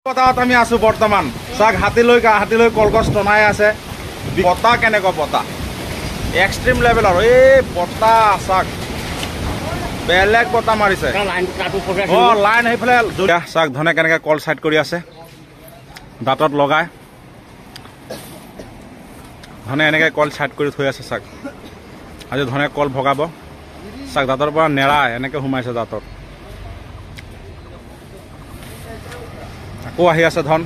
বতাহত আমি আছো বৰ্তমান চাক হাতীলৈ কলগছ টনাই আছে বতাহ কেনেকুৱা বতাহ এক্সট্ৰিম লেভেল আৰু এই বতাহ চাক বেলেগ বতাহ মাৰিছে লাইন সেইফালে চাক ধনে কেনেকৈ কল চাইড কৰি আছে দাঁতত লগাই ধনে এনেকৈ কল চাইড কৰি থৈ আছে চাক আজি ধনে কল ভগাব চাক দাঁতৰ পৰা নেৰাই এনেকৈ সোমাইছে দাঁতত আকৌ আহি আছে ধন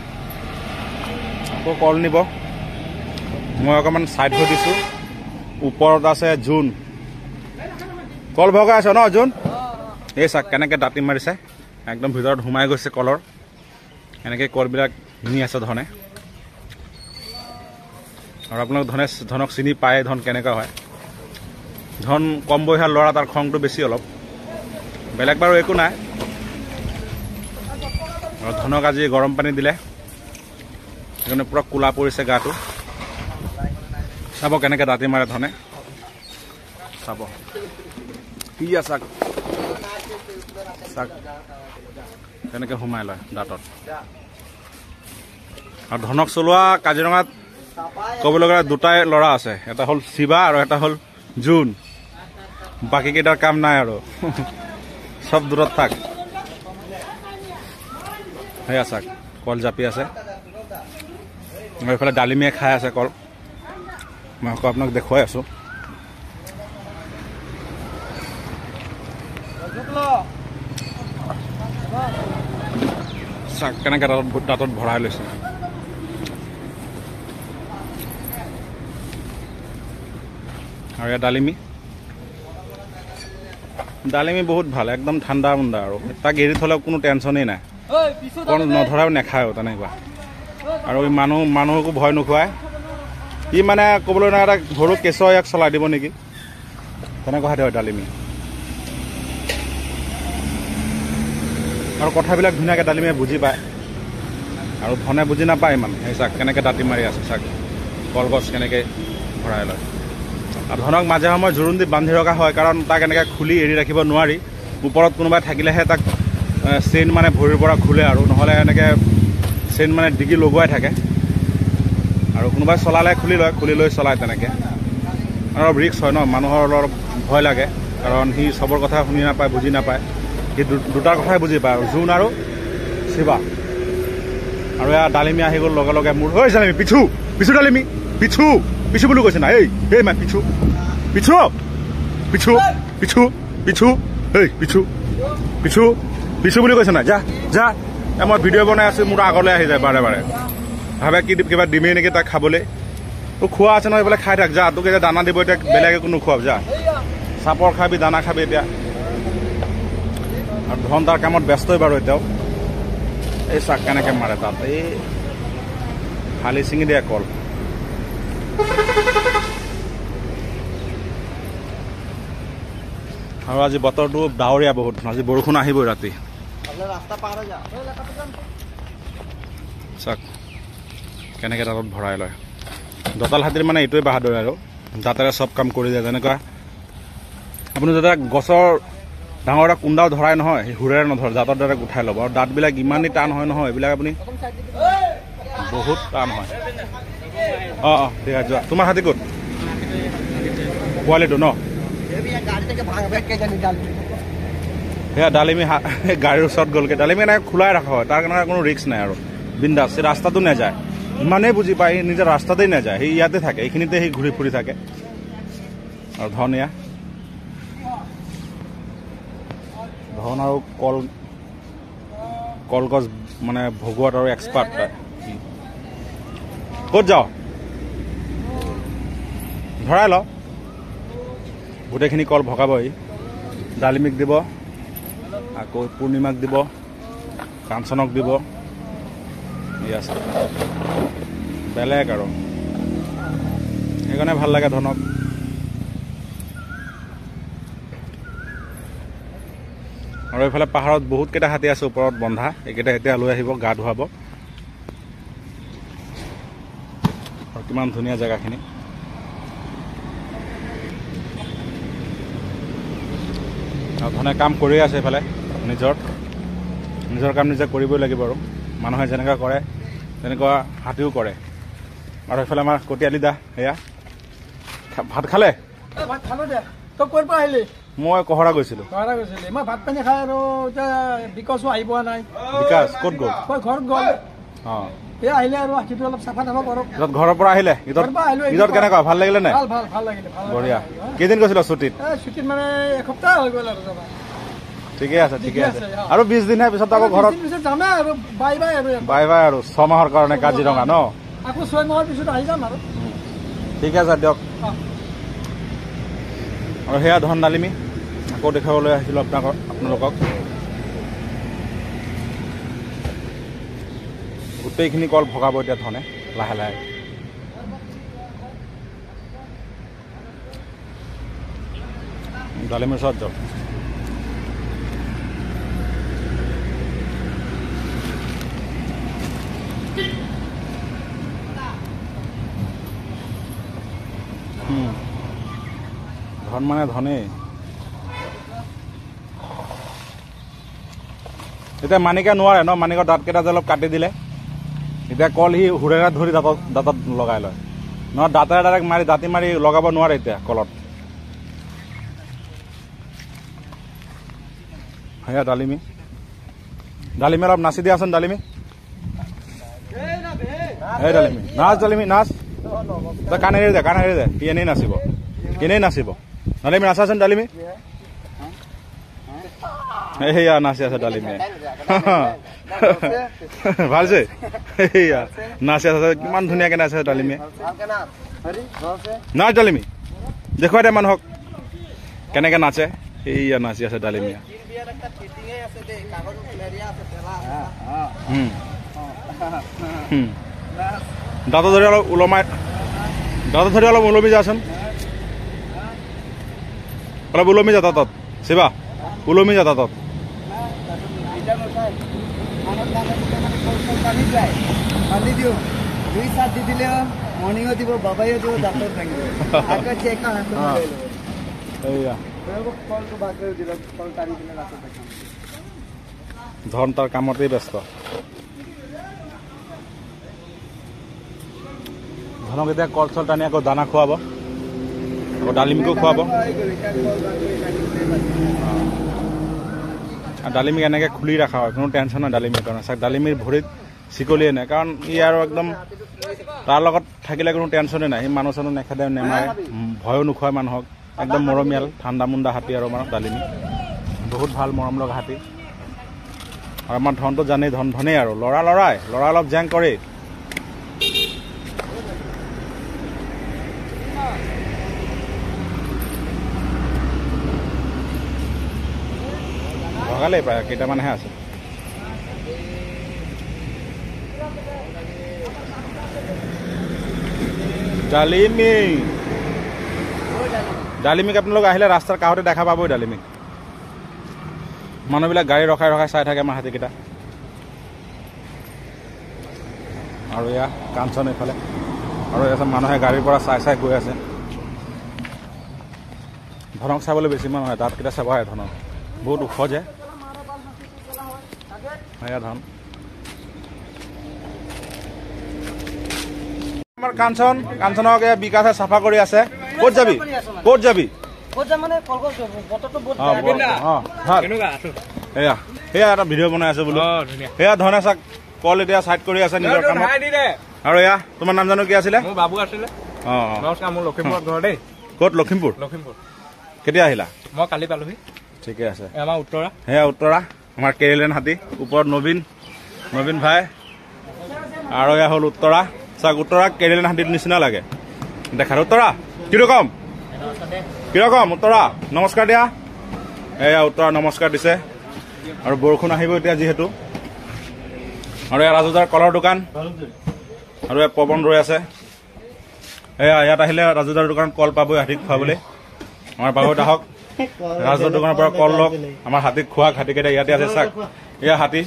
আকৌ কল নিব মই অকণমান চাইড হৈ দিছোঁ ওপৰত আছে জোন কল ভগাই আছে ন জোন এই চাক কেনেকৈ দাঁতি মাৰিছে একদম ভিতৰত সোমাই গৈছে কলৰ এনেকৈ কলবিলাক নি আছে ধনে আৰু আপোনালোক ধনক চিনি পায় ধন কেনেকুৱা হয় ধন কম বয়সীয়া ল'ৰা তাৰ খংটো বেছি অলপ বেলেগ বাৰু একো নাই আৰু ধনক আজি গৰম পানী দিলে সেইকাৰণে পুৰা কোলা পৰিছে গাটো চাব কেনেকৈ দাঁতি মাৰে ধনে চাব কি চাক চাক কেনেকৈ সোমাই লয় দাঁতত আৰু ধনক চলোৱা কাজিৰঙাত ক'বলৈ গ'লে দুটাই ল'ৰা আছে এটা হ'ল শিৱা আৰু এটা হ'ল জোন বাকীকেইটাৰ কাম নাই আৰু চব দূৰত থাক সেয়া চাক কল জাপি আছে আৰু এইফালে ডালিমিয়ে খাই আছে কল মই আকৌ আপোনাক দেখুৱাই আছোঁ চাক কেনেকৈ দাঁতত ভৰাই লৈছে আৰু এয়া ডালিমি বহুত ভাল একদম ঠাণ্ডা মুণ্ডা আৰু তাক এৰি থ'লেও কোনো টেনশ্যনেই নাই কল নধৰাও নেখায়ো তেনেকুৱা আৰু মানুহকো ভয় নোখোৱায় ই মানে ক'বলৈ নাই এটা সৰু কেঁচু ইয়াক চলাই দিব নেকি তেনেকুৱা হয় ডালিমি আৰু কথাবিলাক ধুনীয়াকৈ ডালিমিয়ে বুজি পায় আৰু ধনে বুজি নাপায় ইমান সেই চাক কেনেকৈ দাঁতি মাৰি আছে চাক কলগছ কেনেকৈ ভৰাই লয় আৰু ধনক মাজে সময়ে জোৰোণ দি বান্ধি ৰখা হয় কাৰণ তাক এনেকৈ খুলি এৰি ৰাখিব নোৱাৰি ওপৰত কোনোবাই থাকিলেহে তাক চেইন মানে ভৰিৰ পৰা খোলে আৰু নহ'লে এনেকৈ চেইন মানে ডিগি লগোৱাই থাকে আৰু কোনোবাই চলালে খুলি লৈ চলায় তেনেকৈ অলপ ৰিক্স হয় ন মানুহৰ অলপ ভয় লাগে কাৰণ সি চবৰ কথা শুনি নাপায় বুজি নাপায় সি দুটাৰ কথাই বুজি পায় আৰু জোন আৰু শিৱা আৰু এয়া ডালিমি আহি গ'ল লগে লগে মোৰ হৈ ডালিমি পিছু ডালিমি পিছু বুলি কৈছে না এই মা পিছু বুলি কৈছে না যা মই ভিডিঅ' বনাই আছোঁ মোৰ আগলৈ আহি যায় বাৰে বাৰে ভাবে কি কিবা দিমেই নেকি তাক খাবলৈ তোৰ খোৱা আছে নহয় এইফালে খাই থাক যা তোক এতিয়া দানা দিব এতিয়া বেলেগ একো নোখোৱাব যা চাপৰ খাবি দানা খাবি এতিয়া আৰু ধন তাৰ কামত ব্যস্তই বাৰু এতিয়াও এই চাক কেনেকৈ মাৰে তাত এই ফালি ছিঙি দিয়ে কল আৰু আজি বতৰটো ডাৱৰীয়া বহুত আজি বৰষুণ আহিবই ৰাতি চাক কেনেকৈ দাঁতত ভৰাই লয় দঁতাল হাতীৰ মানে এইটোৱে বাহাদুৰ আৰু দাঁতেৰে চব কাম কৰি যায় যেনেকুৱা আপুনি যেতিয়া গছৰ ডাঙৰ এটা কুন্দাও ধৰাই নহয় সেই হুৰেৰে নধৰে দাঁতৰ দ্বাৰা উঠাই ল'ব আৰু দাঁতবিলাক ইমানেই টান হয় নহয় এইবিলাক আপুনি বহুত টান হয় অঁ ঠিক আছে যোৱা তোমাৰ হাতী ক'ত পোৱালিটো ন সেয়া ডালিমি গাড়ীৰ ওচৰত গ'লগৈ ডালিমি এনেকৈ খোলাই ৰখা হয় তাৰ কাৰণে কোনো ৰিক্স নাই আৰু বিন্দাছ সি ৰাস্তাটো নাযায় ইমানেই বুজি পায় সি নিজৰ ৰাস্তাতেই নাযায় সি ইয়াতে থাকে এইখিনিতে সি ঘূৰি ফুৰি থাকে আৰু ধন আৰু কলগছ মানে ভগোৱাত আৰু এক্সপাৰ্ট তাই ক'ত যাওঁ ধৰাই ল গোটেইখিনি কল ভগাবহি ডালিমিক দিব আকৌ পূৰ্ণিমাক দিব কাঞ্চনক দিব আছে বেলেগ আৰু সেইকাৰণে ভাল লাগে ধনক আৰু এইফালে পাহাৰত বহুতকেইটা হাতী আছে ওপৰত বন্ধা এইকেইটা এতিয়া লৈ আহিব গা ধুৱাব আৰু কিমান ধুনীয়া জেগাখিনি আৰু ধনে কাম কৰি আছে এইফালে নিজৰ কাম নিজে কৰিবই লাগিব আৰু মানুহে যেনেকুৱা কৰে তেনেকুৱা হাতীও কৰে। আৰু এইফালে আমাৰ কটিয়ালি দা এয়া ভাত খালে? ভাত খালো দে। তই ক'ৰ পৰা আহিলি? মই কহৰা গৈছিলোঁ। কহৰা গৈছিলি? মই ভাত পানী খাই আৰু এতিয়া বিকাশো আহি পোৱা নাই। বিকাশ ক'ত গ'ল? মই ঘৰত গ'ল। অঁ এই আহিলে আৰু আখিটো অলপ চাফা তাফা কৰক। ঘৰৰ পৰা আহিলে? ঈদত কেনেকুৱা ভাল লাগিলে নাই? ভাল লাগিলে। বঢ়িয়া। কেইদিন গৈছিলা ছুটীত? ছুটীত মানে এসপ্তাহ হৈ গ'ল আৰু যাবা। ঠিকে আছে আৰু 20 দিনহে পিছত আকৌ ঘৰত যামে আৰু বাই বাই আৰু 6 মাহৰ কাৰণে কাজিৰঙা ন? আকৌ 6 মাহৰ পিছত আহি যাম আৰু। ঠিকে আছে দিয়ক। আৰু সেয়া ধন ডালিমি আকৌ দেখাবলৈ আহিছিলোঁ আপোনালোকক। গোটেইখিনি কল ভগাব এতিয়া ধনে লাহে লাহে। ডালিমিৰ ওচৰত যাওক। ধন মানে ধনেই। এতিয়া মানিকে নোৱাৰে ন, মানিকৰ দাঁতকেইটা যে অলপ কাটি দিলে এতিয়া কল সি হুৰেৰে ধৰি দাঁতত লগাই লয়। নহয় দাঁতেৰে ডাইৰেক্ট দাঁতি মাৰি লগাব নোৱাৰে এতিয়া কলত। সেয়া ডালিমি অলপ নাচি দিয়াচোন ডালিমি। এই ডালিমি নাচ, ডালিমি নাচ। তই কাণেৰি দে সি এনেই নাচিব ডালিমি নাচাচোন ডালিমি। সেয়া নাচি আছে ডালিমিয়ে। ভালছে সেয়া নাচি আছে, কিমান ধুনীয়াকে নাচি আছে ডালিমিয়ে। নাচ ডালিমি দেখুৱাই দে মানুহক কেনেকে নাচে। সেয়া নাচি আছে ডালিমিয়ে। দাঁত ধৰি অলপ ওলমি যাচোন। অলপ ওলমি যা দাঁতত শিৱা, ওলমি যা দাঁতত। ধন তাৰ কামতেই ব্যস্ত। ধনক এতিয়া কল চল টানি আকৌ দানা খুৱাব, আকৌ ডালিমিকো খুৱাব। ডালিমিক এনেকৈ খুলি ৰখা হয়, কোনো টেনশ্যন নাই ডালিমিৰ কাৰণে। চাওক ডালিমিৰ ভৰিত চিকলিয়ে নাই, কাৰণ ই আৰু একদম তাৰ লগত থাকিলে কোনো টেনশ্যনেই নাই। সি মানুহ চানুহ নেখেদে, নেমাৰে, ভয়ো নোখোৱায় মানুহক। একদম মৰমীয়াল ঠাণ্ডা মুণ্ডা হাতী আৰু আমাৰ ডালিমি বহুত ভাল মৰম লগা হাতী। আৰু আমাৰ ধনটো জানেই, ধনেই আৰু ল'ৰা অলপ জেং কৰেই। ভগালেই প্ৰায় কেইটামানহে আছে। ডালিমিক আপোনালোক আহিলে ৰাস্তাৰ কাষতে দেখা পাবই ডালিমিক। মানুহবিলাক গাড়ী ৰখাই চাই থাকে আমাৰ হাতীকেইটা। আৰু এয়া কাঞ্চন এইফালে, আৰু মানুহে গাড়ীৰ পৰা চাই গৈ আছে। ধনক চাবলৈ বেছি মানুহ হয়, দাঁতকেইটা চাব আহে ধনক, বহুত ওখ যে। এয়া ধন আমাৰ কাঞ্চনক বিকাশে চাফা কৰি আছে। ক'ত যাবি? সেয়া এটা ভিডিঅ' বনাই আছে বোলো। সেয়া ধনে চাক কল এতিয়া চাইড কৰি আছে নিজৰ কামত। আৰু এয়া তোমাৰ নাম জানো কি আছিলে? বাবু আছিলে। নমস্কাৰ, মোৰ লখিমপুৰত ঘৰ দেই। ক'ত? লখিমপুৰ। কেতিয়া আহিলা? মই কালি পালোহি। ঠিকে আছে। আমাৰ উত্তৰা। সেয়া উত্তৰা, আমাৰ কেৰেলিয়ান হাতী। ওপৰত নবীন ভাই। আৰু এয়া হ'ল উত্তৰা। চাওক উত্তৰা কেৰেলিয়ান হাতীৰ নিচিনা লাগে দেখাত। উত্তৰা কিৰকম উত্তৰা নমস্কাৰ দিয়া। এয়া উত্তৰা নমস্কাৰ দিছে। আৰু বৰষুণ আহিব এতিয়া যিহেতু। আৰু এয়া ৰাজুদাৰ কলৰ দোকান, আৰু এয়া পৱন ৰৈ আছে। এয়া ইয়াত আহিলে ৰাজুদাৰ দোকানত কল পাবই হাতীক খুৱাবলৈ। আমাৰ বাহুত আহক, ৰাজুদাৰ দোকানৰ পৰা কল লওক, আমাৰ হাতীক খোৱাক। হাতীকেইটা ইয়াতে আছে চাওক। এয়া হাতী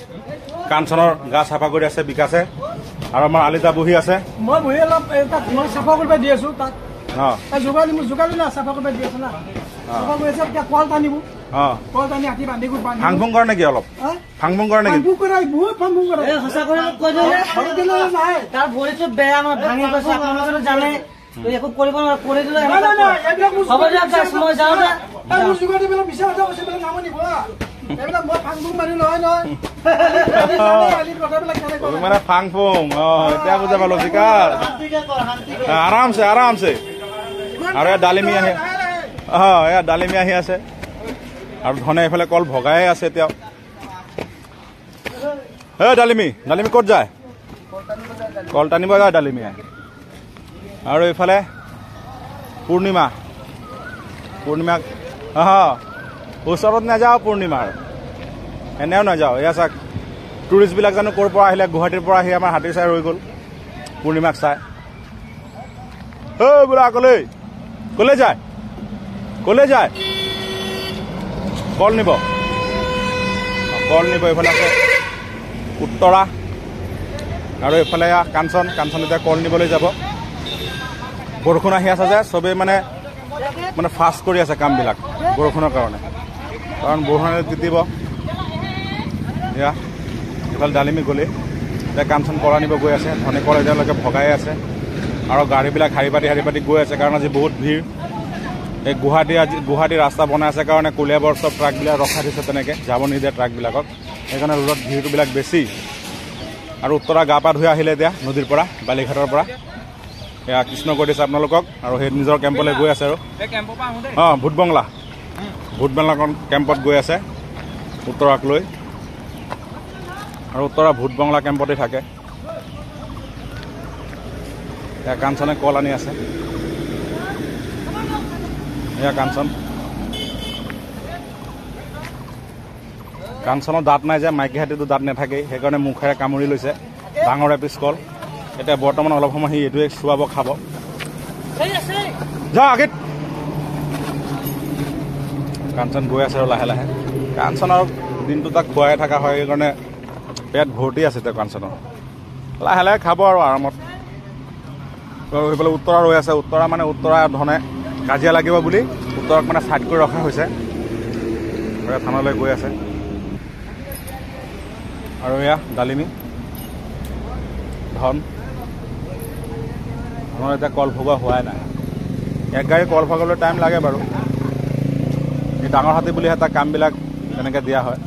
কাঞ্চনৰ গা চাফা কৰি আছে বিকাশে। আৰু আমাৰ আলিতা বহি আছে। মই বহি অলপ চাফা কৰিব দি আছো তাক। অঁ যোগালি না চাফা কৰিব দি আছে না চাফা কৰি আছে এতিয়া কল টানিব অঁ কল টানি হাতী বান্ধি বান্ধি ফাং ফুং কৰে নেকি অলপ ফাং ফুং কৰে নেকি ফাং ফুং কৰে বহুত ফাং ফুং কৰে সঁচা কৰি কৈ দিলে নাই তাৰ ভৰিটো বেয়া আমাৰ ভাঙি গৈছে আপোনালোকে জানে একো কৰিব নোৱাৰে কৰি দিলে হ'ব দিয়ক মই যাওঁ দে মোৰ যোগালি পেলাই বিচাৰ কথা কৈছে পেলাই নামনিব এইবিলাক মই ফাং ফুং মাৰি নহয় মানে ফাং ফুং এতিয়া বুজা পালো বিকাশ আৰামছে আৰামছে আৰু এয়া ডালিমি আহি এয়া ডালিমি আহি আছে আৰু ধনে এইফালে কল ভগাই আছে এতিয়াও ডালিমি ডালিমি ক'ত যায় কল টানিব যায় ডালিমি আহি আৰু এইফালে পূৰ্ণিমা ওচৰত নাযাওঁ পূৰ্ণিমাৰ এনেও নাযাওঁ এয়া চাওক টুৰিষ্টবিলাক জানো ক'ৰ পৰা আহিলে গুৱাহাটীৰ পৰা আহি আমাৰ হাতী চাই ৰৈ গ'ল পূৰ্ণিমাক চাই বুঢ়া কলৈ যায় কল নিব এইফালে আছে উত্তৰা আৰু এইফালে কাঞ্চন এতিয়া কল নিবলৈ যাব বৰষুণ আহি আছে যে চবেই মানে ফাষ্ট কৰি আছে কামবিলাক বৰষুণৰ কাৰণে কাৰণ বৰষুণে তিতিব এয়া এইফালে ডালিমি গ'লেই এতিয়া কাঞ্চন কল আনিব গৈ আছে ধনে কল এতিয়ালৈকে ভগাই আছে আৰু গাড়ীবিলাক শাৰী পাতি গৈ আছে কাৰণ আজি বহুত ভিৰ এই গুৱাহাটী ৰাস্তা বনাই আছে কাৰণে কলিয়াবৰ চব ট্ৰাকবিলাক ৰখাই দিছে তেনেকৈ যাব নিদিয়ে ট্ৰাকবিলাকক সেইকাৰণে ৰোডত ভিৰবিলাক বেছি আৰু উত্তৰা গা পা ধুই আহিলে এতিয়া নদীৰ পৰা বালিঘাটৰ পৰা এয়া কৃষ্ণ কৈ দিছে আপোনালোকক আৰু সেই নিজৰ কেম্পলৈ গৈ আছে আৰু ভোটবংলা কেম্পত গৈ আছে উত্তৰাক লৈ আৰু উত্তৰা ভোটবংলা কেম্পতে থাকে এয়া কাঞ্চনে কল আনি আছে এয়া কাঞ্চনৰ দাঁত নাই যে মাইকী হাতীটো দাঁত নাথাকেই সেইকাৰণে মুখেৰে কামুৰি লৈছে ডাঙৰ এপিচ কল এতিয়া বৰ্তমান অলপ সময় সি এইটোৱে চুৱাব খাব যা আগত কাঞ্চন গৈ আছে আৰু লাহে লাহে কাঞ্চনৰ দিনটো তাক খুৱাই থকা হয় সেইকাৰণে পেট ভৰ্তি আছে তেওঁ কাঞ্চনৰ লাহে লাহে খাব আৰু আৰামত সেইফালে উত্তৰা ৰৈ আছে উত্তৰা ধনে কাজিয়া লাগিব বুলি উত্তৰক মানে ছাইড কৰি ৰখা হৈছে থানালৈ গৈ আছে আৰু এয়া ডালিমি ধনৰ এতিয়া কল ভগোৱা হোৱাই নাই এক গাড়ী কল ভগাবলৈ টাইম লাগে বাৰু এই ডাঙৰ হাতী বুলিহে তাৰ কামবিলাক তেনেকৈ দিয়া হয়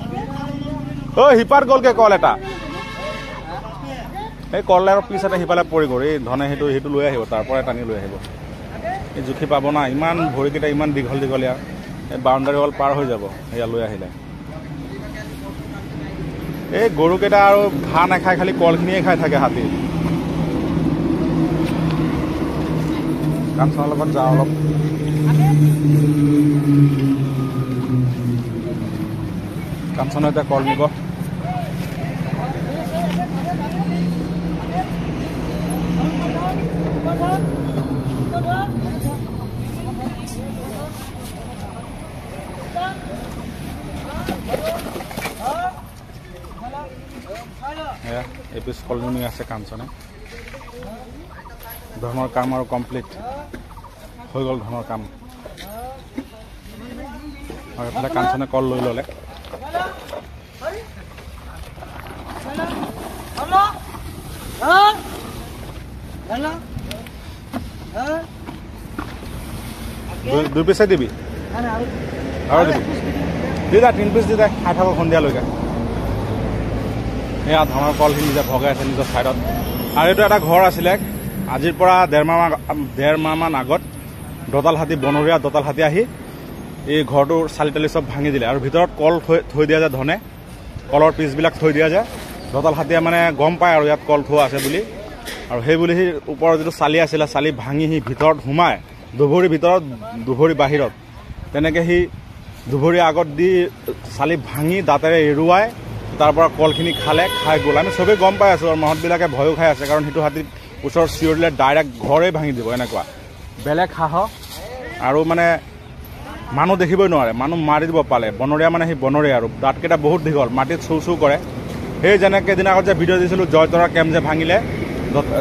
সিপাত গ'লগৈ কল এটা এই কলৰ পিছ এটা সিফালে পৰি গ'ল এই ধনে সেইটো লৈ আহিব তাৰ পৰাই টানি লৈ আহিব এই জুখি পাব না ইমান ভৰিকেইটা ইমান দীঘলীয়া এই বাউণ্ডাৰী ৱাল পাৰ হৈ যাব এয়া লৈ আহিলে এই গৰুকেইটা আৰু ঘাঁহ নাখায় খালি কলখিনিয়ে খাই থাকে হাতী কাঞ্চনৰ লগত যাওঁ অলপ কাঞ্চনে এতিয়া কল নিব এপিচ কল নি আছে কাঞ্চনে ধৰ্মৰ কাম আৰু কমপ্লিট হৈ গ'ল ধৰ্মৰ কাম আৰু এইফালে কাঞ্চনে কল লৈ ল'লে দুই পিচে দিবি আৰু দিবি দি দা 3 পিচ দি দে খাই থাকক সন্ধিয়ালৈকে এয়া ধৰণৰ কলখিনি নিজে ভগাই আছে নিজৰ ছাইডত আৰু এইটো এটা ঘৰ আছিলে আজিৰ পৰা ডেৰ মাহমান আগত বনৰীয়া দঁতাল হাতী আহি এই ঘৰটোৰ চালি তালি চব ভাঙি দিলে আৰু ভিতৰত কল থৈ দিয়া যায় ধনে কলৰ পিচবিলাক থৈ দিয়া যায় দঁতাল হাতীয়ে মানে গম পায় আৰু ইয়াত কল থোৱা আছে বুলি আৰু সেই বুলি সি ওপৰৰ যিটো চালি আছিলে চালি ভাঙি সি ভিতৰত সোমাই দুভৰি ভিতৰত দুভৰি বাহিৰত তেনেকৈ সি দুভৰি আগত দি চালি ভাঙি দাঁতেৰে এৰুৱাই তাৰ পৰা কলখিনি খাই গ'ল আমি চবেই গম পাই আছোঁ আৰু মহতবিলাকে ভয়ো খাই আছে কাৰণ সেইটো হাতীত ওচৰত চিঞৰ দিলে ডাইৰেক্ট ঘৰেই ভাঙি দিব এনেকুৱা বেলেগ সাহস আৰু মানে মানুহ দেখিবই নোৱাৰে মানুহ মাৰি দিব পালে বনৰীয়া মানে সেই বনৰীয়া আৰু দাঁতকেইটা বহুত দীঘল মাটিত চুৰ কৰে সেই যেনেকৈ দিনা আগত যে ভিডিঅ' দিছিলোঁ জয়তৰা কেম্প যে ভাঙিলে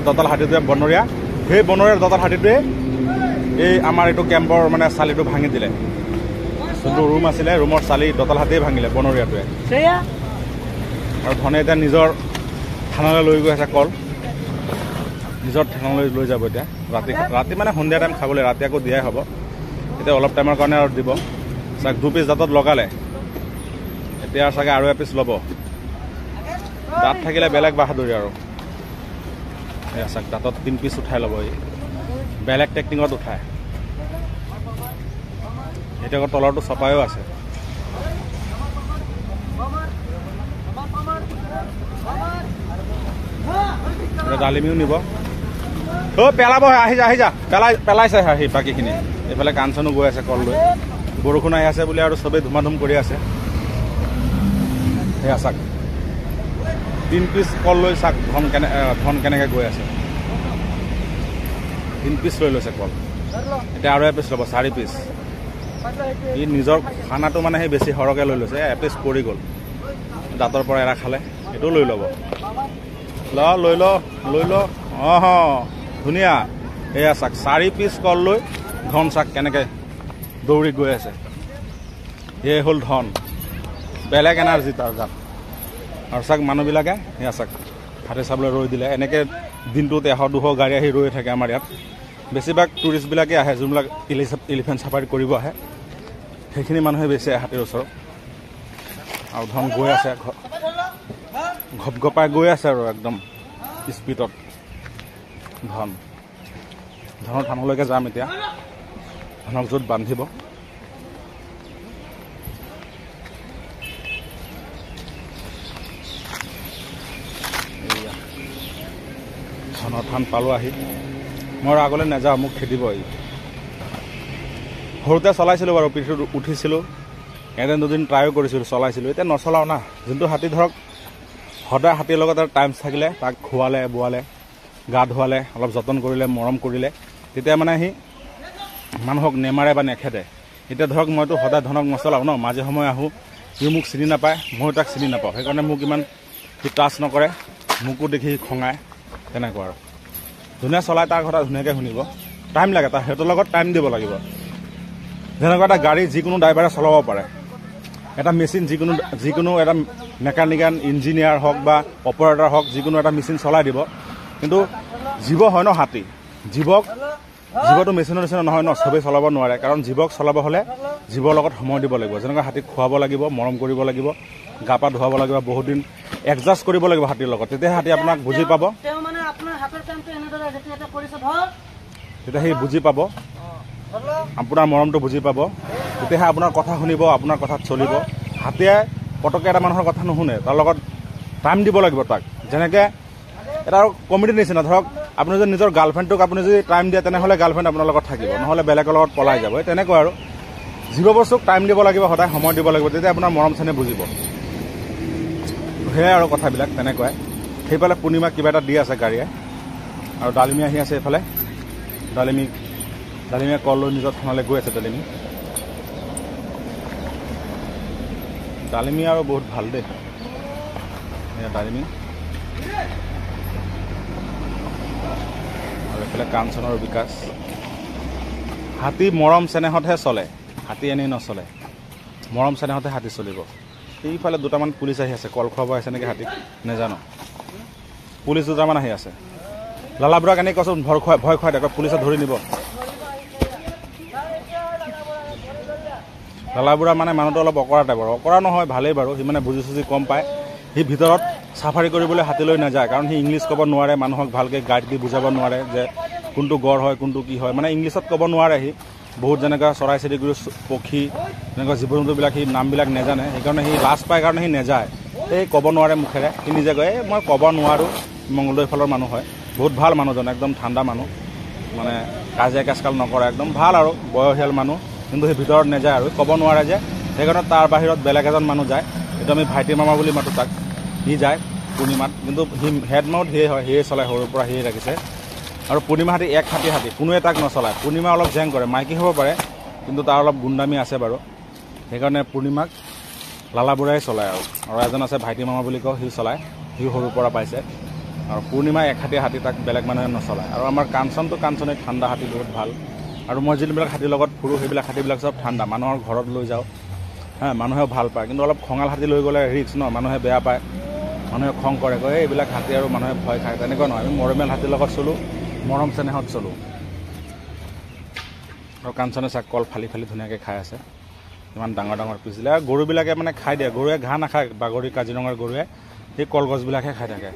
দঁতাল হাতীটোৱে বনৰীয়া সেই বনৰীয়া দঁতাল হাতীটোৱে এই আমাৰ এইটো কেম্পৰ মানে চালিটো ভাঙি দিলে যোনটো ৰুম আছিলে ৰুমৰ চালি দঁতাল হাতেই ভাঙিলে বনৰীয়াটোৱে আৰু ধনে এতিয়া নিজৰ থানালৈ লৈ গৈ আছে কল নিজৰ থানালৈ লৈ যাব এতিয়া ৰাতি মানে সন্ধিয়া টাইম খাবলৈ ৰাতি আকৌ দিয়াই হ'ব এতিয়া অলপ টাইমৰ কাৰণে আৰু দিব চাগ 2 পিচ দাঁতত লগালে এতিয়া চাগে আৰু এপিচ ল'ব দাঁত থাকিলে বেলেগ বাহাদুৰি আৰু এয়া চাগ দাঁতত 3 পিচ উঠাই ল'ব বেলেগ টেকনিকত উঠায় এতিয়া আকৌ তলৰটো চপায়ো আছে ডালিমিও নিব পেলাব আহি যা পেলাইছে আহি বাকীখিনি এইফালে কাঞ্চনো গৈ আছে কল লৈ বৰষুণ আহি আছে বুলি আৰু চবেই ধুমাধুম কৰি আছে সেয়া চাক 3 পিচ কল লৈ চাক ধন কেনেকৈ গৈ আছে 3 পিচ লৈ লৈছে কল এতিয়া আৰু এপিচ ল'ব 4 পিচ ই নিজৰ খানাটো মানে সেই বেছি সৰহকৈ লৈ লৈছে এপিচ পৰি গ'ল দাঁতৰ পৰা এৰা খালে এইটো লৈ ল'ব লৈ ল অঁ ধুনীয়া এয়া চাক 4 পিচ কল লৈ ধন চাক কেনেকৈ দৌৰি গৈ আছে এয়ে হ'ল ধন বেলেগ এনাৰ্জি তাৰ গাত আৰু চাক মানুহবিলাকে এয়া চাক হাতে চাবলৈ ৰৈ দিলে এনেকৈ দিনটোত 100-200 গাড়ী আহি ৰৈ থাকে আমাৰ ইয়াত বেছিভাগ টুৰিষ্টবিলাকে আহে যোনবিলাক এলিফেণ্ট চাফাৰী কৰিব আহে সেইখিনি মানুহে বেছি আহে হাতীৰ ওচৰত আৰু ধন গৈ আছে ঘপঘপাই গৈ আছে আৰু একদম স্পীডত ধনৰ থানলৈকে যাম এতিয়া ধনক য'ত বান্ধিব ধনৰ থান পালোঁ আহি মই আগলৈ নাযাওঁ মোক খেদিব সৰুতে চলাইছিলোঁ বাৰু পিঠিত উঠিছিলোঁ এদিন 2 দিন ট্ৰাইও কৰিছিলোঁ চলাইছিলোঁ এতিয়া নচলাওঁ না যোনটো হাতী ধৰক সদায় হাতীৰ লগত তাৰ টাইমছ থাকিলে তাক খোৱালে বোৱালে গা ধুৱালে অলপ যতন কৰিলে মৰম কৰিলে তেতিয়া মানে সি মানুহক নেমাৰে বা নেখেদে এতিয়া ধৰক মইতো সদায় ধনক নচলাওঁ ন মাজে সময়ে আহোঁ সি মোক চিনি নাপায় ময়ো তাক চিনি নাপাওঁ সেইকাৰণে মোক ইমান সি টাচ নকৰে মোকো দেখি খঙায় তেনেকুৱা আৰু ধুনীয়া চলাই তাৰ কথা ধুনীয়াকৈ শুনিব টাইম লাগে তাৰ সিহঁতৰ লগত টাইম দিব লাগিব যেনেকুৱা এটা গাড়ী যিকোনো ড্ৰাইভাৰে চলাব পাৰে এটা মেচিন যিকোনো এটা মেকানিকেল ইঞ্জিনিয়াৰ হওক বা অপাৰেটৰ হওক যিকোনো এটা মেচিন চলাই দিব কিন্তু জীৱ হয় ন হাতী জীৱটো মেচিনৰ নিচিনা নহয় ন চবেই চলাব নোৱাৰে কাৰণ জীৱক চলাব হ'লে জীৱৰ লগত সময় দিব লাগিব যেনেকুৱা হাতীক খুৱাব লাগিব মৰম কৰিব লাগিব গা পা ধুৱাব লাগিব বহুত দিন এডজাষ্ট কৰিব লাগিব হাতীৰ লগত তেতিয়াহে হাতী আপোনাক বুজি পাব তেতিয়া সি বুজি পাব আপোনাৰ মৰমটো বুজি পাব তেতিয়াহে আপোনাৰ কথা শুনিব আপোনাৰ কথাত চলিব হাতীয়ে পটককৈ এটা মানুহৰ কথা নুশুনে তাৰ লগত টাইম দিব লাগিব তাক যেনেকৈ এটা কমিটিৰ নিচিনা ধৰক আপুনি যদি নিজৰ গাৰ্লফ্ৰেণ্ডটোক আপুনি যদি টাইম দিয়ে তেনেহ'লে গাৰ্লফ্ৰেণ্ড আপোনাৰ লগত থাকিব নহ'লে বেলেগৰ লগত পলাই যাব তেনেকুৱা আৰু জীৱ বস্তুক টাইম দিব লাগিব সদায় সময় দিব লাগিব তেতিয়া আপোনাৰ মৰম চেনেহ বুজিব সেয়াই আৰু কথাবিলাক তেনেকুৱাই সেইফালে পূৰ্ণিমাক কিবা এটা দি আছে গাড়ীয়ে আৰু ডালিমি আহি আছে এইফালে ডালিমিয়ে কল লৈ নিজৰ থানালৈ গৈ আছে ডালিমি আৰু বহুত ভাল দেই ডালিমি আৰু এইফালে কাঞ্চনৰ বিকাশ হাতী মৰম চেনেহতহে চলে হাতী এনেই নচলে মৰম চেনেহতে হাতী চলিব এইফালে 2টামান পুলিচ আহি আছে কল খুৱাব আহিছে নেকি হাতীক নেজানো পুলিচ 2টামান আহি আছে লালাবুঢ়াক এনেই কচোন ভয় খুৱাই দেখুৱাই পুলিচে ধৰি নিব লালাবুঢ়া মানে মানুহটো অলপ অকৰা টাইপৰ অকৰা নহয় ভালেই বাৰু সি মানে বুজি চুজি কম পায় সি ভিতৰত চাফাৰী কৰিবলৈ হাতী লৈ নাযায় কাৰণ সি ইংলিছ ক'ব নোৱাৰে মানুহক ভালকৈ গাইড দি বুজাব নোৱাৰে যে কোনটো গড় হয় কোনটো কি হয় মানে ইংলিছত ক'ব নোৱাৰে সি বহুত যেনেকুৱা চৰাই চিৰিকটি পক্ষী এনেকুৱা জীৱ জন্তুবিলাক সি নামবিলাক নেজানে সেইকাৰণে সি লাজ পায় কাৰণে সি নেযায় এই ক'ব নোৱাৰে মুখেৰে সি নিজে কয় মই ক'ব নোৱাৰোঁ মংগলদৈ ফালৰ মানুহ হয় বহুত ভাল মানুহজন একদম ঠাণ্ডা মানুহ মানে কাজিয়া কেচকাল নকৰে একদম ভাল আৰু বয়সীয়াল মানুহ কিন্তু সেই ভিতৰত নেযায় আৰু ক'ব নোৱাৰে যে সেইকাৰণে তাৰ বাহিৰত বেলেগ এজন মানুহ যায় এইটো আমি ভাইটি মামা বুলি মাতোঁ তাক সি যায় পূৰ্ণিমাত কিন্তু সি হেড মাউথ সিয়ে হয় সিয়ে চলাই সৰুৰ পৰা সিয়ে ৰাখিছে আৰু পূৰ্ণিমা হাতী এক হাতী কোনোৱে তাক নচলায় পূৰ্ণিমা অলপ জেং কৰে মাইকী হ'ব পাৰে কিন্তু তাৰ অলপ গুণ্ডামি আছে বাৰু সেইকাৰণে পূৰ্ণিমাক লালাবুঢ়াই চলায় আৰু এজন আছে ভাইটি মামা বুলি কওঁ সি চলায় সি সৰুৰ পৰা পাইছে আৰু পূৰ্ণিমা এক হাতী তাক বেলেগ মানুহে নচলায় আৰু আমাৰ কাঞ্চনটো কাঞ্চনে ঠাণ্ডা হাতী বহুত ভাল আৰু মই যিবিলাক হাতীৰ লগত ফুৰোঁ সেইবিলাক হাতীবিলাক চব ঠাণ্ডা, মানুহৰ ঘৰত লৈ যাওঁ, মানুহেও ভাল পায়। কিন্তু অলপ খঙাল হাতী লৈ গ'লে ৰিক্স ন, মানুহে বেয়া পায়, মানুহে খং কৰে, কয় এইবিলাক হাতী আৰু মানুহে ভয় খায়, তেনেকুৱা নহয়। আমি মৰমীয়াল হাতীৰ লগত চলোঁ, মৰম চেনেহত চলোঁ। আৰু কাঞ্চনে চাক কল ফালি ফালি ধুনীয়াকৈ খাই আছে, ইমান ডাঙৰ ডাঙৰ পিচ দিলে। আৰু গৰুবিলাকে মানে খাই দিয়ে, গৰুৱে ঘাঁহ নাখায়, বাগৰি কাজিৰঙাৰ গৰুৱে সেই কলগছবিলাকহে খাই থাকে,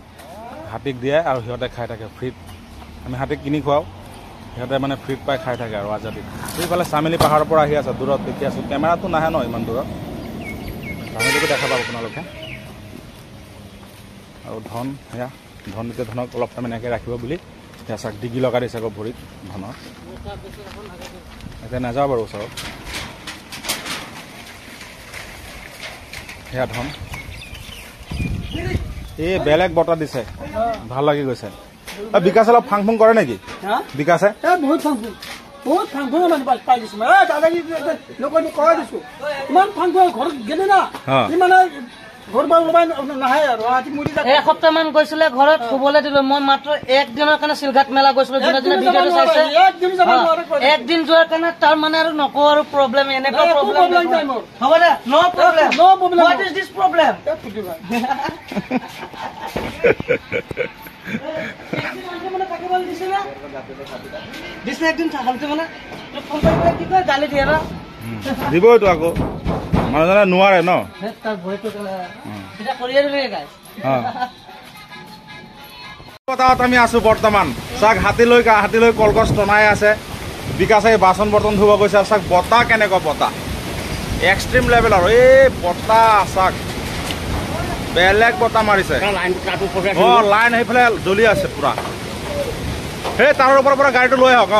হাতীক দিয়ে আৰু সিহঁতে খাই থাকে ফ্ৰীত। আমি হাতীক কিনি খুৱাওঁ, সিহঁতে মানে ফ্ৰীত পাই খাই থাকে আৰু আজাদী। সেইফালে চামেলি পাহাৰৰ পৰা আহি আছে, দূৰত দেখি আছোঁ, কেমেৰাটো নাহে ন ইমান দূৰত, চামেলিটো দেখা পাব আপোনালোকে। আৰু ধন, সেয়া ধন এতিয়া ধনক অলপ টাইম এনেকৈ ৰাখিব বুলি সেয়া চাক ডিগি লগাই দিছে আকৌ ভৰিত ধনৰ। এতিয়া নাযাওঁ বাৰু ওচৰত, সেয়া ধন। এই বেলেগ বতাহ দিছে, ভাল লাগি গৈছে। বিকাশে অলপ ফাং ফুং কৰে নেকি? বিকাশে বহুত ফাং ফুং, বহুত ফাং ফুং মানে পাই দিছো মই দাদাগী নকৰি কৈ দিছো, ইমান ফাং ফুং ঘৰত গেলে না, মানে ঘৰ বাৰ ওলাই নাহে আৰু আজি মুড়ি এসপ্তাহ মান গৈছিলে ঘৰত শুবলৈ দিলো। মই মাত্ৰ একদিনৰ কাৰণে চিলঘাট মেলা গৈছিলো, যোনে যোনে ভিডিঅ'টো চাইছে। একদিন যোৱাৰ কাৰণে তাৰ মানে আৰু নকওঁ আৰু প্ৰব্লেম, এনেকুৱা প্ৰব্লেম হ'ব দে। No problem, no problem. What is this problem? একদিন থাকোঁতে মানে ফোন কৰি কি কয় গালি দিয়ে আৰু দিবইতো আকৌ, মানুহজনে নোৱাৰে ন। তাৰ ভয়টো কৰিয়ে দিলে গাই। কথাত আমি আছো বৰ্তমান, চাক হাতী লৈ কলগছ টনাই আছে। বিকাশে বাচন বৰ্তন ধুব গৈছে আৰু চাক বতাহ কেনেকুৱা, বতাহ এক্সট্ৰিম লেভেল আৰু এই বতাহ চাক বেলেগ বতাহ মাৰিছে। লাইন সেইফালে জ্বলি আছে পুৰা, সেই তাৰৰ ওপৰৰ পৰা গাড়ীটো লৈ আহক।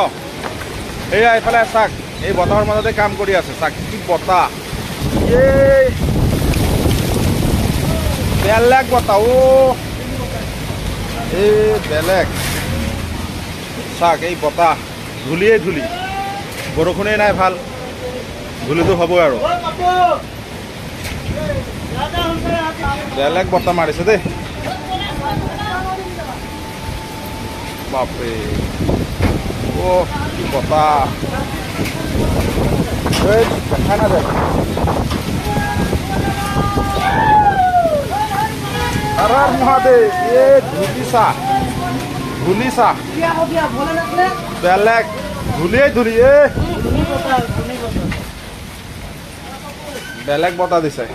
সেয়া এইফালে চাক এই বতাহৰ মাজতে কাম কৰি আছে, চাক কি বতাহ, এই বেলেগ বতাহ। এই বেলেগ চাক এই বতাহ, ধূলিয়ে ধূলি, বৰষুণেই নাই ভাল, ধূলিটো হ'বই আৰু। বেলেগ বতাহ মাৰিছে দেই, বাপৰে কি বতাহ। দেখা নাযায় মহাদেৱ, এই ধুলিচা বেলেগ ধূলিয়ে ধূলি, বেলেগ বতাহ দিছে।